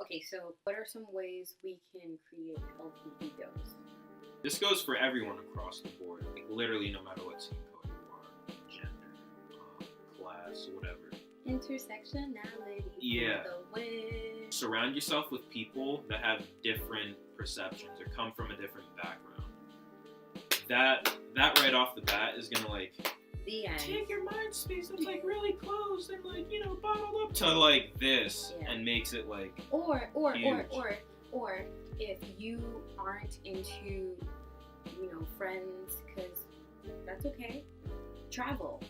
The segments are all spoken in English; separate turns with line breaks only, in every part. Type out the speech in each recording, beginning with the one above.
Okay, so what are some ways we can create healthy egos?
This goes for everyone across the board. Like literally, no matter what skin color you are, gender, class, whatever.
Intersectionality.
Yeah.
For the win.
Surround yourself with people that have different perceptions or come from a different background. That right off the bat is gonna like
The end.
take your mind space that's like really closed and like bottled up to like this and makes it like
or
huge.
or if you aren't into friends, because that's okay. Travel.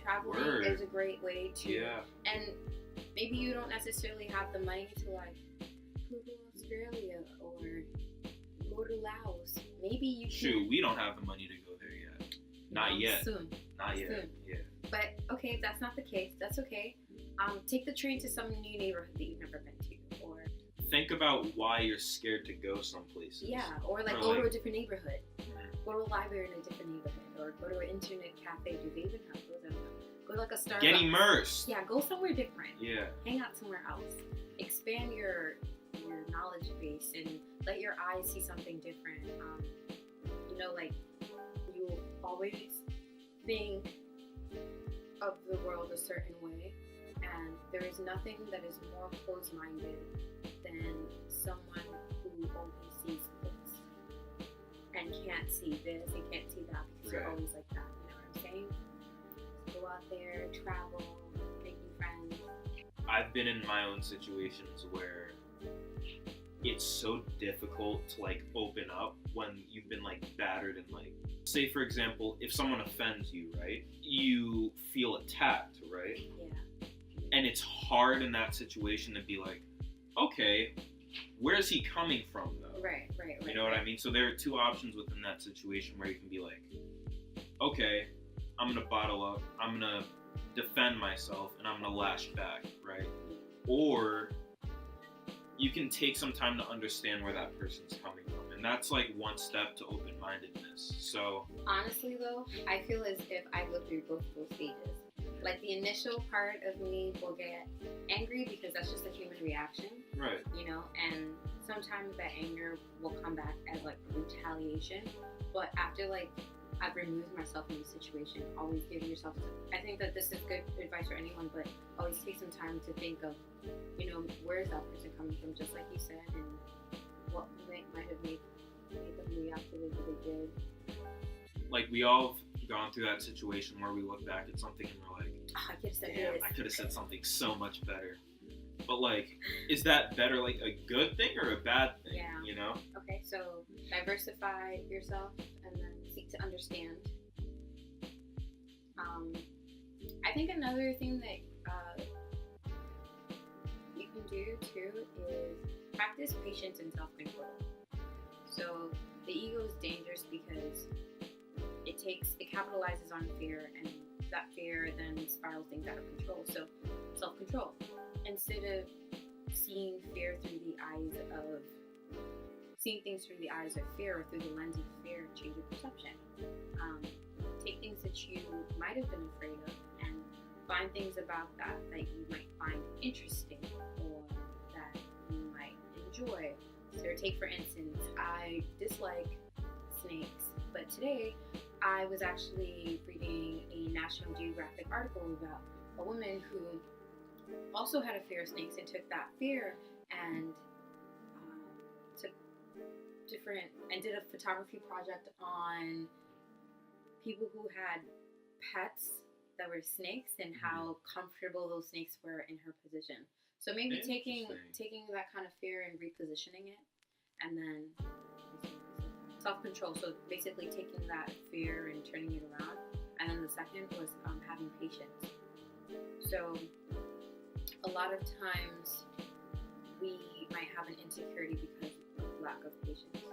Traveling
Word.
is a great way to.
Yeah.
And maybe you don't necessarily have the money to like go to Australia or go to Laos. Maybe you can.
Shoot, we don't have the money to go there yet. Not yet.
Soon.
Not yet.
Soon.
Yeah.
But okay, if that's not the case, that's okay. Take the train to some new neighborhood that you've never been to, or
think about why you're scared to go some places.
yeah, or like go to a different neighborhood, go to a library in a different neighborhood, or go to an internet cafe. Do they even have those? I don't know. Go to like a Starbucks.
Get immersed.
Yeah, go somewhere different.
Yeah.
Hang out somewhere else. Expand your knowledge base and let your eyes see something different. Like you always think of the world a certain way, and there is nothing that is more closed-minded than someone who only sees this and can't see this and can't see that because you're always like that. You know what I'm saying? Go out there, travel, make new friends.
I've been in my own situations where it's so difficult to like open up when you've been like battered and like, say for example, if someone offends you, right? You feel attacked, right?
Yeah.
And it's hard in that situation to be like, okay, where's he coming from though?
Right.
You know what I mean? So there are two options within that situation where you can be like, okay, I'm gonna bottle up, I'm gonna defend myself, and I'm gonna lash back, right? Or you can take some time to understand where that person's coming from. And that's like one step to open-mindedness. So
honestly though, I feel as if I go through both those stages. Like the initial part of me will get angry because that's just a human reaction.
Right.
And sometimes that anger will come back as like retaliation. But after like I've removed myself from the situation, always give yourself I think that this is good advice for anyone, but always take some time to think of, where is that person coming from, just like you said, and what might have made them react the way that they did.
Like we all have gone through that situation where we look back at something and we're like,
I could have said
damn,
this.
I could have said something so much better. But like, is that better like a good thing or a bad thing?
Yeah. Okay, so diversify yourself and then seek to understand. I think another thing that you can do too is practice patience and self-control. So the ego is dangerous because it capitalizes on fear, and that fear then spirals things out of control. So self-control. Instead of seeing things through the eyes of fear or through the lens of fear, change your perception. Take things that you might have been afraid of and find things about that you might find interesting or that you might enjoy. So take for instance, I dislike snakes, but today I was actually reading a National Geographic article about a woman who also had a fear of snakes and took that fear and did a photography project on people who had pets that were snakes and how comfortable those snakes were in her position. So maybe taking that kind of fear and repositioning it, and then self-control. So basically taking that fear and turning it around. And then the second was having patience. So a lot of times we might have an insecurity because of lack of patience, or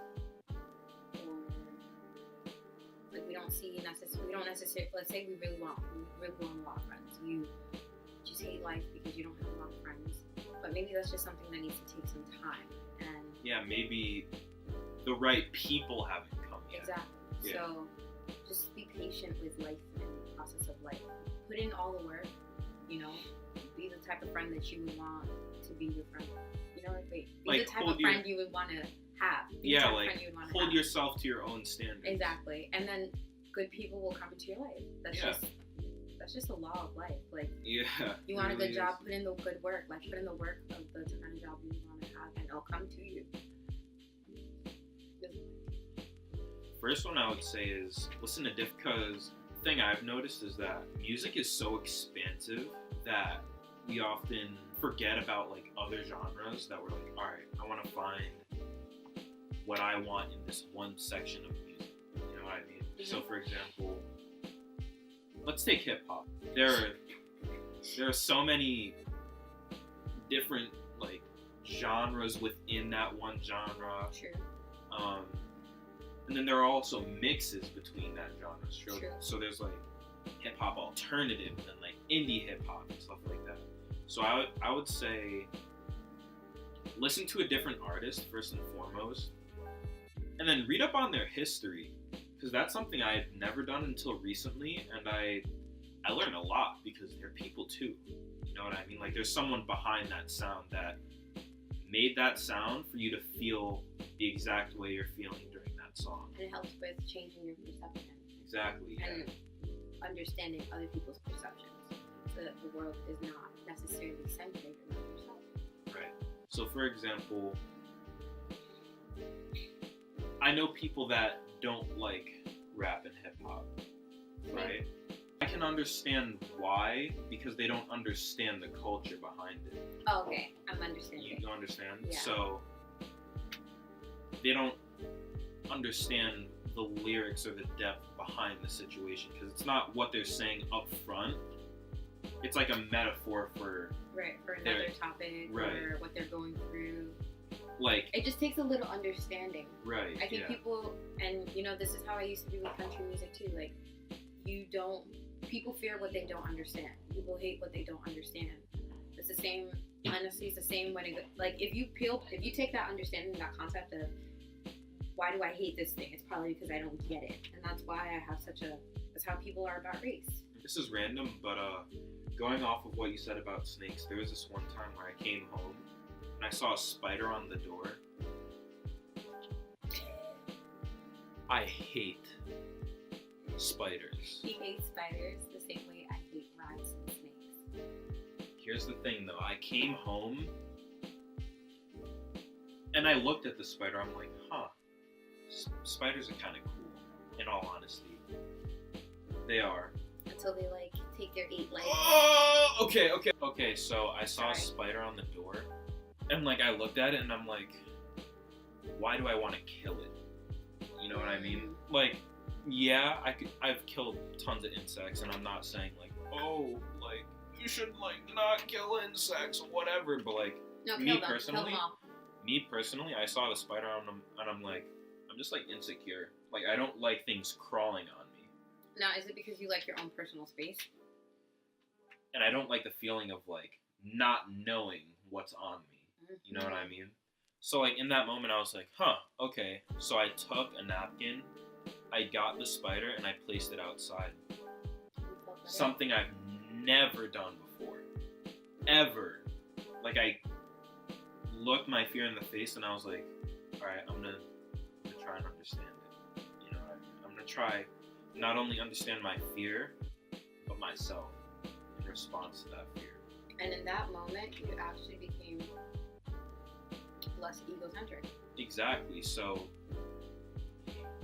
like we don't necessarily. Let's say we really want a lot of friends. You just hate life because you don't have a lot of friends, but maybe that's just something that needs to take some time. And
yeah, maybe the right people haven't come yet.
Exactly. Yeah. So just be patient with life and the process of life. Put in all the work. Be the type of friend that you would want to be your friend. Exactly. Be
Like,
the type of friend you would want to have. Be the type of friend you would want to
hold
have.
yourself to your own standards.
Exactly. And then good people will come into your life. That's just a law of life. Like, you want a good job, put in the good work. Like, put in the work of the kind of job you want to have, and it'll come to you.
First one I would say is listen to because the thing I've noticed is that music is so expansive that we often forget about like other genres that we're like, all right, I want to find what I want in this one section of music. You know what I mean? Mm-hmm. So for example, let's take hip hop. There are so many different like genres within that one genre.
True.
And then there are also mixes between that genre.
True.
So there's like hip hop alternative and like indie hip hop and stuff like that. So I would say listen to a different artist first and foremost, and then read up on their history, because that's something I had never done until recently, and I learned a lot because they're people too. You know what I mean? Like there's someone behind that sound that made that sound for you to feel the exact way you're feeling during that song.
And it helps with changing your perception.
Exactly.
And understanding other people's perceptions, so that the world is not necessarily centered around yourself.
Right. So for example, I know people that don't like rap and hip hop, right? I can understand why, because they don't understand the culture behind it.
Oh, okay. I'm understanding.
You understand?
Yeah.
So they don't understand the lyrics or the depth behind the situation, because it's not what they're saying up front. It's like a metaphor for
another topic, or what they're going through.
Like,
it just takes a little understanding.
Right.
I think people, and you know, this is how I used to be with country music too. Like, people fear what they don't understand. People hate what they don't understand. It's the same. Honestly, it's the same when if you take that understanding, that concept of why do I hate this thing? It's probably because I don't get it, and that's why I have that's how people are about race.
This is random, but going off of what you said about snakes, there was this one time where I came home and I saw a spider on the door. I hate spiders.
He hates spiders the same way I hate rats and snakes.
Here's the thing though, I came home and I looked at the spider, I'm like, spiders are kind of cool, in all honesty. They are.
Until they take their 8 legs.
Oh, okay, so I saw a spider on the door, and I looked at it and I'm like, why do I want to kill it? You know what I mean? Yeah, I've killed tons of insects, and I'm not saying you should not kill insects or whatever, but
no,
me personally, I saw the spider on them, and I'm just insecure. I don't like things crawling on me.
Now, is it because you like your own personal space?
And I don't like the feeling of not knowing what's on me. Mm-hmm. You know what I mean? So in that moment, I was like, okay. So I took a napkin, I got the spider, and I placed it outside. Something I've never done before. Ever. I looked my fear in the face, and I was like, alright, I'm gonna try and understand it. You know, I'm gonna try not only understand my fear, but myself in response to that fear.
And in that moment, you actually became less egocentric.
Exactly. So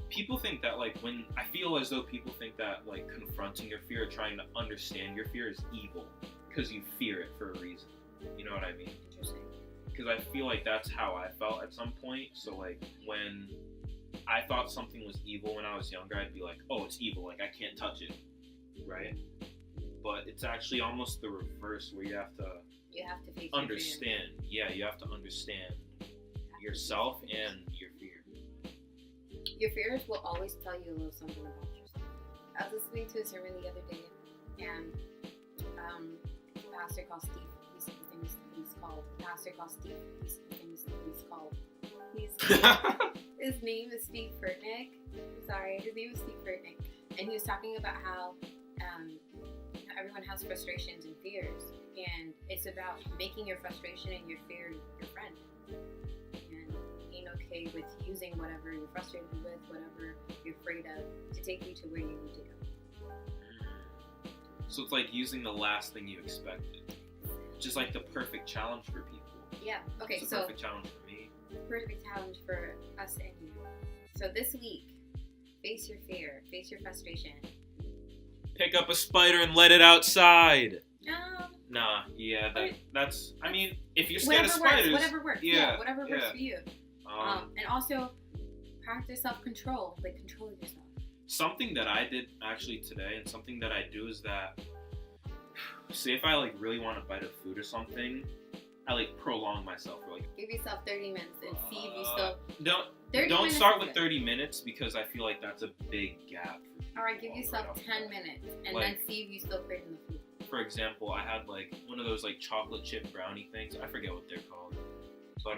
people think that when I feel as though people think that confronting your fear, trying to understand your fear is evil because you fear it for a reason. You know what I mean?
Interesting.
Because I feel that's how I felt at some point. So when I thought something was evil when I was younger, I'd be like, oh, it's evil, I can't touch it, right? But it's actually almost the reverse, where you have to face understand. Yeah, you have to understand yourself and your fear.
Your fears will always tell you a little something about yourself. I was listening to a sermon the other day, and a pastor called Steve. His name is Steve Furtick. His name is Steve Furtick, and he was talking about how everyone has frustrations and fears, and it's about making your frustration and your fear your friend. using whatever you're frustrated with, whatever you're afraid of, to take you to where you need to go.
So it's like using the last thing you expected. Just like the perfect challenge for people.
Yeah. Okay.
It's a perfect challenge for me.
Perfect challenge for us and you. So this week, face your fear, face your frustration.
Pick up a spider and let it outside.
No.
Nah, yeah, that's. I mean, if you're scared of spiders,
whatever works. Yeah, whatever works for you. And also, practice self-control. Like, control yourself.
Something that I did actually today, and something that I do is that, say if I like really want a bite of food or something, I like prolong myself for like.
Give yourself 30 minutes and see if you still.
Don't start with 30 minutes because I feel like that's a big gap.
All right, give yourself 10 minutes and then see if you still crave the food.
For example, I had like one of those like chocolate chip brownie things. I forget what they're called, but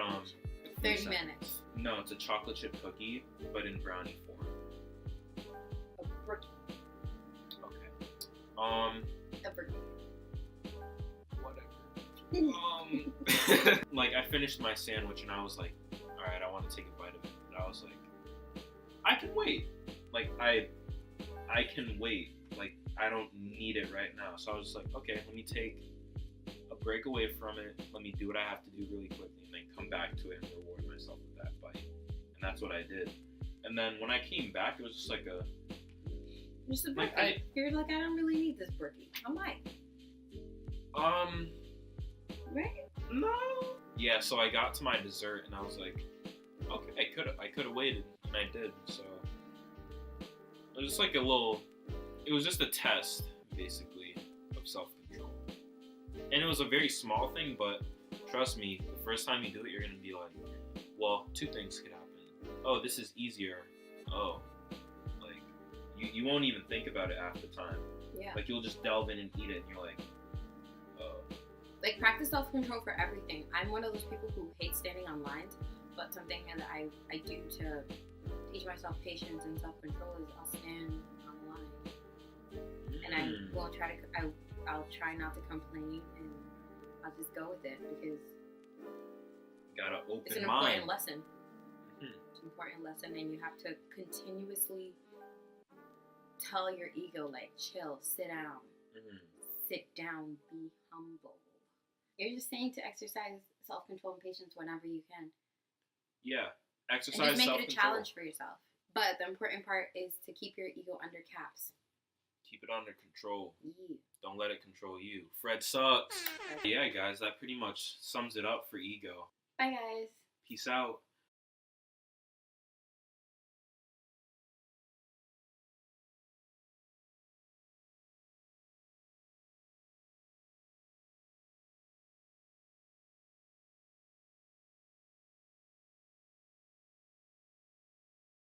30 minutes.
No, it's a chocolate chip cookie, but in brownie form.
A brookie.
Okay.
A brookie.
Whatever. Like I finished my sandwich and I was like, all right, I want to take a bite of it. And I was like, I can wait. Like I can wait. Like I don't need it right now. So I was just like, okay, let me take a break away from it. Let me do what I have to do really quickly and then come back to it and reward myself with that bite. And that's what I did. And then when I came back, it was just like a...
Just a brookie. You're like, I don't really need this brookie. I might. Right?
No. Yeah, so I got to my dessert and I was like, okay, I could have waited. And I did, so... It was just like a little... It was just a test, basically, of self-control. And it was a very small thing, but trust me, the first time you do it, you're going to be like, well, two things could happen. Oh, this is easier. Oh. Like, you won't even think about it half the time.
Yeah.
Like, you'll just delve in and eat it, and you're like, oh.
Like, practice self-control for everything. I'm one of those people who hate standing on lines, but something that I do to teach myself patience and self-control is I'll stand on the line. And I will I'll try not to complain and I'll just go with it because
gotta open
it's an
mind.
important lesson. It's an important lesson and you have to continuously tell your ego like chill, sit down, sit down, be humble. You're just saying to exercise self-control and patience whenever you can.
Yeah, exercise
and just make
self-control.
it a challenge for yourself. But the important part is to keep your ego under caps.
Keep it under control.
Yeah.
Don't let it control you. Fred sucks. Yeah, guys, that pretty much sums it up for ego.
Bye, guys.
Peace out.